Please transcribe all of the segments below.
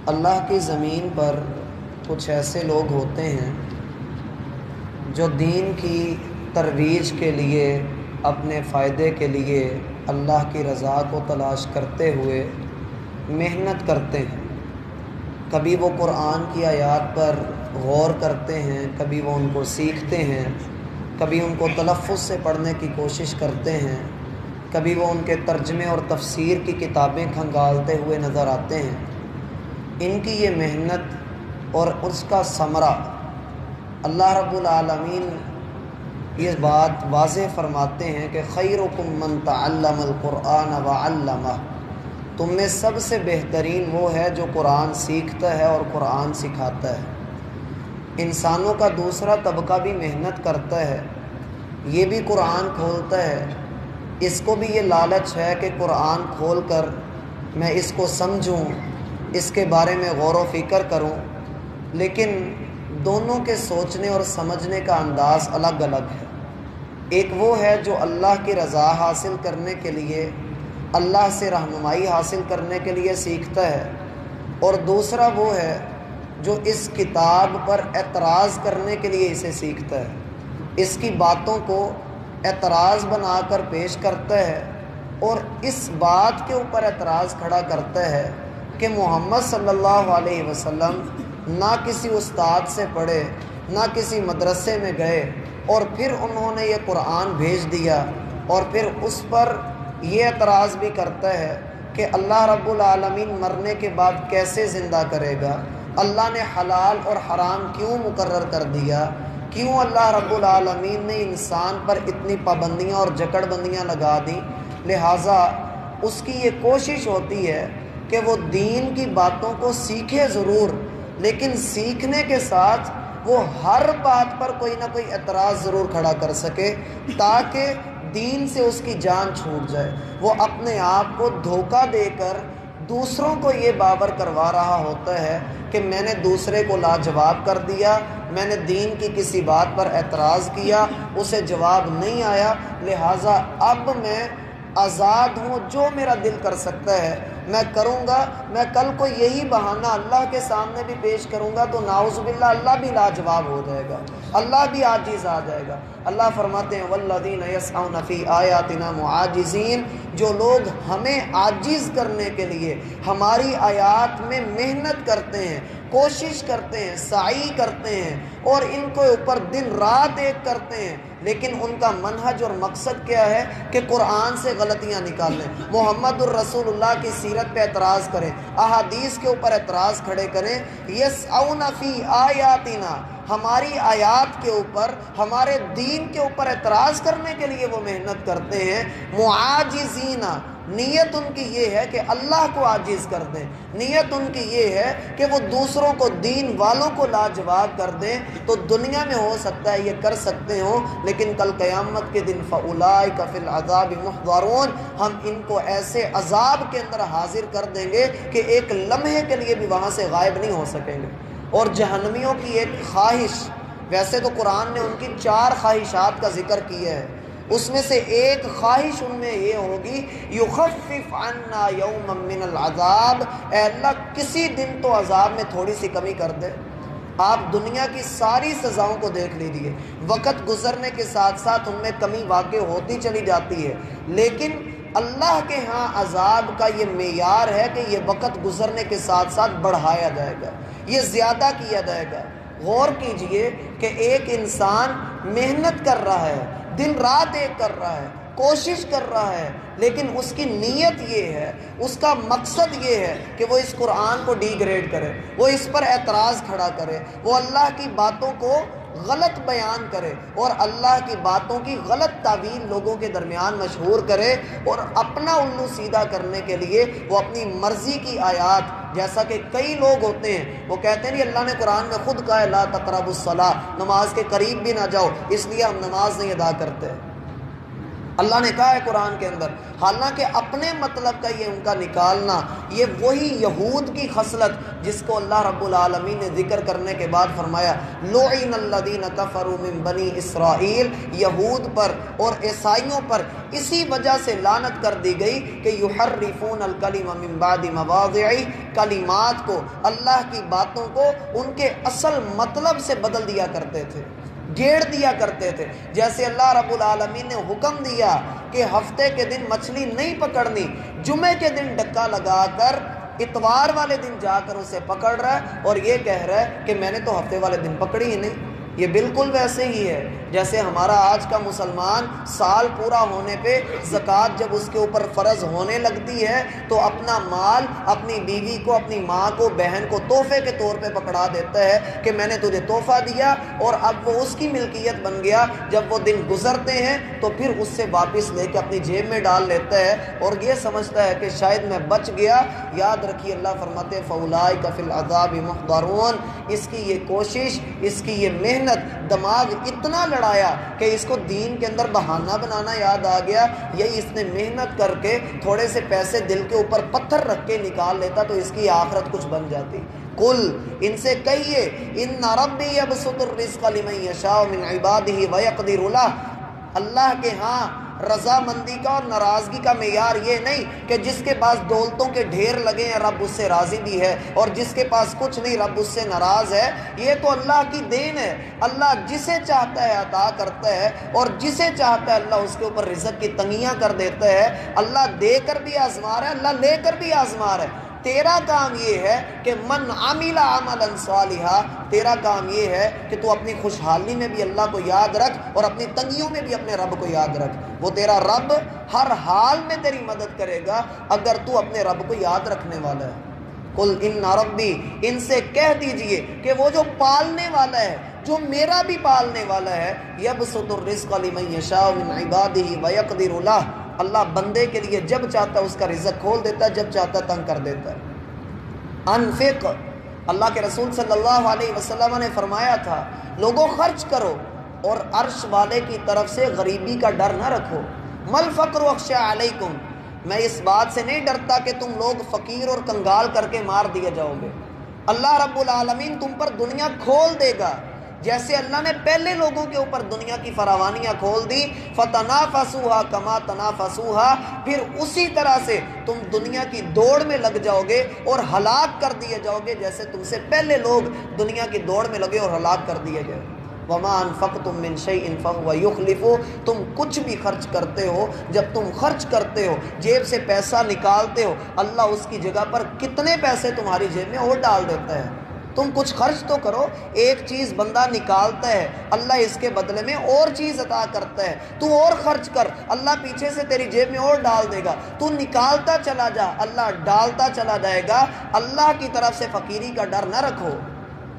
اللہ کی زمین پر کچھ ایسے لوگ ہوتے ہیں جو دین کی ترویج کے لیے، اپنے فائدے کے لیے اللہ کی رضا کو تلاش کرتے ہوئے محنت کرتے ہیں۔ کبھی وہ قرآن کی آیات پر غور کرتے ہیں، کبھی وہ ان کو سیکھتے ہیں، کبھی ان کو تلفظ سے پڑھنے کی کوشش کرتے ہیں، کبھی وہ ان کے ترجمے اور تفسیر کی کتابیں کھنگالتے ہوئے نظر آتے ہیں۔ ان کی یہ محنت اور اس کا ثمرہ اللہ رب العالمین یہ بات واضح فرماتے ہیں کہ خیرکم من تعلم القرآن وعلمہ، تم میں سب سے بہترین وہ ہے جو قرآن سیکھتا ہے اور قرآن سکھاتا ہے۔ انسانوں کا دوسرا طبقہ بھی محنت کرتا ہے، یہ بھی قرآن کھولتا ہے، اس کو بھی یہ لالچ ہے کہ قرآن کھول کر میں اس کو سمجھوں، اس کے بارے میں غور و فکر کروں، لیکن دونوں کے سوچنے اور سمجھنے کا انداز الگ الگ ہے۔ ایک وہ ہے جو اللہ کی رضا حاصل کرنے کے لیے، اللہ سے رہنمائی حاصل کرنے کے لیے سیکھتا ہے، اور دوسرا وہ ہے جو اس کتاب پر اعتراض کرنے کے لیے اسے سیکھتا ہے، اس کی باتوں کو اعتراض بنا کر پیش کرتا ہے، اور اس بات کے اوپر اعتراض کھڑا کرتا ہے کہ محمد صلی اللہ علیہ وسلم نہ کسی استاد سے پڑھے، نہ کسی مدرسے میں گئے، اور پھر انہوں نے یہ قرآن بھیج دیا، اور پھر اس پر یہ اعتراض بھی کرتا ہے کہ اللہ رب العالمین مرنے کے بعد کیسے زندہ کرے گا، اللہ نے حلال اور حرام کیوں مقرر کر دیا، کیوں اللہ رب العالمین نے انسان پر اتنی پابندیاں اور جکڑ بندیاں لگا دیں۔ لہٰذا اس کی یہ کوشش ہوتی ہے کہ وہ دین کی باتوں کو سیکھے ضرور، لیکن سیکھنے کے ساتھ وہ ہر بات پر کوئی نہ کوئی اعتراض ضرور کھڑا کر سکے تاکہ دین سے اس کی جان چھوٹ جائے۔ وہ اپنے آپ کو دھوکہ دے کر دوسروں کو یہ باور کروا رہا ہوتا ہے کہ میں نے دوسرے کو لاجواب کر دیا، میں نے دین کی کسی بات پر اعتراض کیا، اسے جواب نہیں آیا، لہٰذا اب میں آزاد ہوں، جو میرا دل کر سکتا ہے میں کروں گا۔ میں کل کو یہی بہانہ اللہ کے سامنے بھی پیش کروں گا تو نعوذ باللہ اللہ بھی لاجواب ہو جائے گا، اللہ بھی عاجز آ جائے گا۔ اللہ فرماتے ہیں والذین یسعون فی آیاتنا معاجزین، جو لوگ ہمیں عاجز کرنے کے لیے ہماری آیات میں محنت کرتے ہیں، کوشش کرتے ہیں، سعی کرتے ہیں، اور ان کے اوپر دن رات ایک کرتے ہیں، لیکن ان کا منہج اور مقصد کیا ہے کہ قرآن سے غلطیاں نکالیں، محمد الرسول اللہ کی سیرت پہ اعتراض کریں، احادیث کے اوپر اعتراض کھڑے کریں۔ یسعون فی آیاتنا، ہماری آیات کے اوپر، ہمارے دین کے اوپر اعتراض کرنے کے لیے وہ محنت کرتے ہیں۔ معاجزین، نیت ان کی یہ ہے کہ اللہ کو عاجز کر دیں، نیت ان کی یہ ہے کہ وہ دوسروں کو، دین والوں کو لاجواب کر دیں، تو دنیا میں ہو سکتا ہے یہ کر سکتے ہوں، لیکن کل قیامت کے دن فَأُولَٰئِکَ فِی الْعَذَابِ مُحْضَرُونَ، ہم ان کو ایسے عذاب کے اندر حاضر کر دیں گے کہ ایک لمحے کے لیے بھی وہاں سے غائب نہیں ہو سکیں گے۔ اور جہنمیوں کی ایک خواہش، ویسے تو قرآن نے ان کی 4 خواہشات کا ذکر کیا ہے، اس میں سے ایک خواہش ان میں یہ ہوگی یخفف عنا یوما من العذاب، اے اللہ کسی دن تو عذاب میں تھوڑی سی کمی کر دے۔ آپ دنیا کی ساری سزاؤں کو دیکھ لیجیے، وقت گزرنے کے ساتھ ساتھ ان میں کمی واقع ہوتی چلی جاتی ہے، لیکن اللہ کے ہاں عذاب کا یہ معیار ہے کہ یہ وقت گزرنے کے ساتھ ساتھ بڑھایا جائے گا، یہ زیادہ کیا جائے گا۔ غور کیجئے کہ ایک انسان محنت کر رہا ہے، دن رات ایک کر رہا ہے، کوشش کر رہا ہے، لیکن اس کی نیت یہ ہے، اس کا مقصد یہ ہے کہ وہ اس قرآن کو ڈی گریڈ کرے، وہ اس پر اعتراض کھڑا کرے، وہ اللہ کی باتوں کو غلط بیان کرے، اور اللہ کی باتوں کی غلط تعویل لوگوں کے درمیان مشہور کرے، اور اپنا الو سیدھا کرنے کے لیے وہ اپنی مرضی کی آیات، جیسا کہ کئی لوگ ہوتے ہیں وہ کہتے ہیں اللہ نے قرآن میں خود کہا ہے لا تقربوا الصلاۃ، نماز کے قریب بھی نہ جاؤ، اس لیے ہم نماز نہیں ادا کرتے۔ اللہ نے کہا ہے قرآن کے اندر، حالانکہ اپنے مطلب کا یہ ان کا نکالنا، یہ وہی یہود کی خصلت جس کو اللہ رب العالمین نے ذکر کرنے کے بعد فرمایا لعن الذین کفروا من بنی اسرائیل، یہود پر اور عیسائیوں پر اسی وجہ سے لعنت کر دی گئی کہ یحرفون الکلم من بعد مواضعہ، کلمات کو، اللہ کی باتوں کو ان کے اصل مطلب سے بدل دیا کرتے تھے، گیڑ دیا کرتے تھے۔ جیسے اللہ رب العالمین نے حکم دیا کہ ہفتے کے دن مچھلی نہیں پکڑنی، جمعے کے دن ڈکا لگا کر اتوار والے دن جا کر اسے پکڑ رہا ہے اور یہ کہہ رہا ہے کہ میں نے تو ہفتے والے دن پکڑی ہی نہیں۔ یہ بالکل ویسے ہی ہے جیسے ہمارا آج کا مسلمان سال پورا ہونے پہ زکوٰۃ جب اس کے اوپر فرض ہونے لگتی ہے تو اپنا مال اپنی بیوی کو، اپنی ماں کو، بہن کو تحفے کے طور پہ پکڑا دیتا ہے کہ میں نے تجھے تحفہ دیا، اور اب وہ اس کی ملکیت بن گیا۔ جب وہ دن گزرتے ہیں تو پھر اس سے واپس لے کے اپنی جیب میں ڈال لیتا ہے اور یہ سمجھتا ہے کہ شاید میں بچ گیا۔ یاد رکھیے اللہ فرماتے ہیں فَأُولَٰئِکَ فِي الْعَذَابِ مُحْضَرُونَ، اس کی یہ کوشش، اس کی یہ محنت، دماغ اتنا لڑایا کہ اس کو دین کے اندر بہانہ بنانا یاد آ گیا، یہی اس نے محنت کر کے تھوڑے سے پیسے دل کے اوپر پتھر رکھ کے نکال لیتا تو اس کی آخرت کچھ بن جاتی۔ قل، ان سے کہیے، ان ربی یبسط الرزق لمن یشاء من عبادہ ویقدر لہ، اللہ کے ہاں رضامندی کا اور ناراضگی کا معیار یہ نہیں کہ جس کے پاس دولتوں کے ڈھیر لگے ہیں رب اس سے راضی بھی ہے، اور جس کے پاس کچھ نہیں رب اس سے ناراض ہے۔ یہ تو اللہ کی دین ہے، اللہ جسے چاہتا ہے عطا کرتا ہے اور جسے چاہتا ہے اللہ اس کے اوپر رزق کی تنگیاں کر دیتا ہے۔ اللہ دے کر بھی آزما رہا ہے، اللہ لے کر بھی آزما رہا ہے۔ تیرا کام یہ ہے کہ من عمل عملا صالحا، تیرا کام یہ ہے کہ تو اپنی خوشحالی میں بھی اللہ کو یاد رکھ اور اپنی تنگیوں میں بھی اپنے رب کو یاد رکھ۔ وہ تیرا رب ہر حال میں تیری مدد کرے گا اگر تو اپنے رب کو یاد رکھنے والا ہے۔ قل ان ربی، ان سے کہہ دیجئے کہ وہ جو پالنے والا ہے، جو میرا بھی پالنے والا ہے، یبسط الرزق لمن یشاء من عبادہ ویقدر لہ، اللہ بندے کے لیے جب چاہتا ہے اس کا رزق کھول دیتا ہے، جب چاہتا ہے تنگ کر دیتا ہے۔ انفق، اللہ کے رسول صلی اللہ علیہ وسلم نے فرمایا تھا لوگوں خرچ کرو اور عرش والے کی طرف سے غریبی کا ڈر نہ رکھو۔ مل فقر اخشى علیکم، میں اس بات سے نہیں ڈرتا کہ تم لوگ فقیر اور کنگال کر کے مار دیے جاؤ گے، اللہ رب العالمین تم پر دنیا کھول دے گا جیسے اللہ نے پہلے لوگوں کے اوپر دنیا کی فراوانیاں کھول دی۔ فتنافسوها کما تنافسوها، پھر اسی طرح سے تم دنیا کی دوڑ میں لگ جاؤ گے اور ہلاک کر دیے جاؤ گے جیسے تم سے پہلے لوگ دنیا کی دوڑ میں لگے اور ہلاک کر دیے گئے۔ وما انفقتم من شیء فهو یخلفہ، تم کچھ بھی خرچ کرتے ہو، جب تم خرچ کرتے ہو، جیب سے پیسہ نکالتے ہو، اللہ اس کی جگہ پر کتنے پیسے تمہاری جیب میں اور ڈال دیتا ہے۔ تم کچھ خرچ تو کرو، ایک چیز بندہ نکالتا ہے اللہ اس کے بدلے میں اور چیز عطا کرتا ہے، تو اور خرچ کر، اللہ پیچھے سے تیری جیب میں اور ڈال دے گا۔ تو نکالتا چلا جا، اللہ ڈالتا چلا جائے گا۔ اللہ کی طرف سے فقیری کا ڈر نہ رکھو،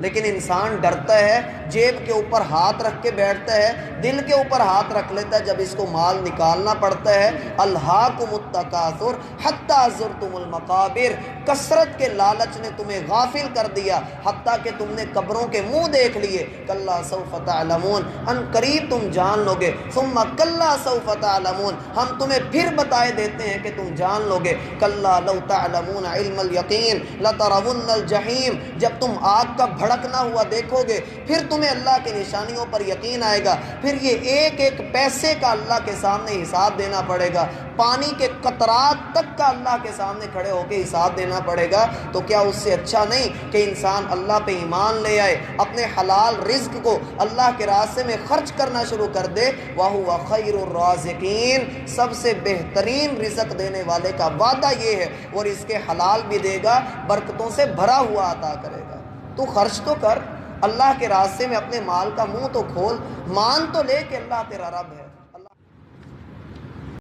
لیکن انسان ڈرتا ہے، جیب کے اوپر ہاتھ رکھ کے بیٹھتا ہے، دل کے اوپر ہاتھ رکھ لیتا ہے جب اس کو مال نکالنا پڑتا ہے۔ الہاکم التکاثر حتی زرتم المقابر، کثرت کے لالچ نے تمہیں غافل کر دیا حتیٰ کہ تم نے قبروں کے منہ دیکھ لیے۔ کلا سوف تعلمون، ان قریب تم جان لو گے۔ ثم کلا سوف تعلمون، ہم تمہیں پھر بتائے دیتے ہیں کہ تم جان لو گے۔ کلا لو تعلمون علم الیقین لترون الجحیم، جب تم آگ کا بھڑکنا ہوا دیکھو گے پھر تمہیں اللہ کی نشانیوں پر یقین آئے گا۔ پھر یہ ایک ایک پیسے کا اللہ کے سامنے حساب دینا پڑے گا، پانی کے قطرات تک کا اللہ کے سامنے کھڑے ہو کے حساب دینا پڑے گا۔ تو کیا اس سے اچھا نہیں کہ انسان اللہ پہ ایمان لے آئے، اپنے حلال رزق کو اللہ کے راستے میں خرچ کرنا شروع کر دے۔ وَهُوَ خَيْرُ الرَّازِقِينَ، سب سے بہترین رزق دینے والے کا وعدہ یہ ہے، اور اس کے حلال بھی دے گا، برکتوں سے بھرا ہوا عطا کرے گا۔ تو خرچ تو کر، اللہ کے راستے میں اپنے مال کا منہ تو کھول، مان تو لے کہ اللہ تیرا رب ہے۔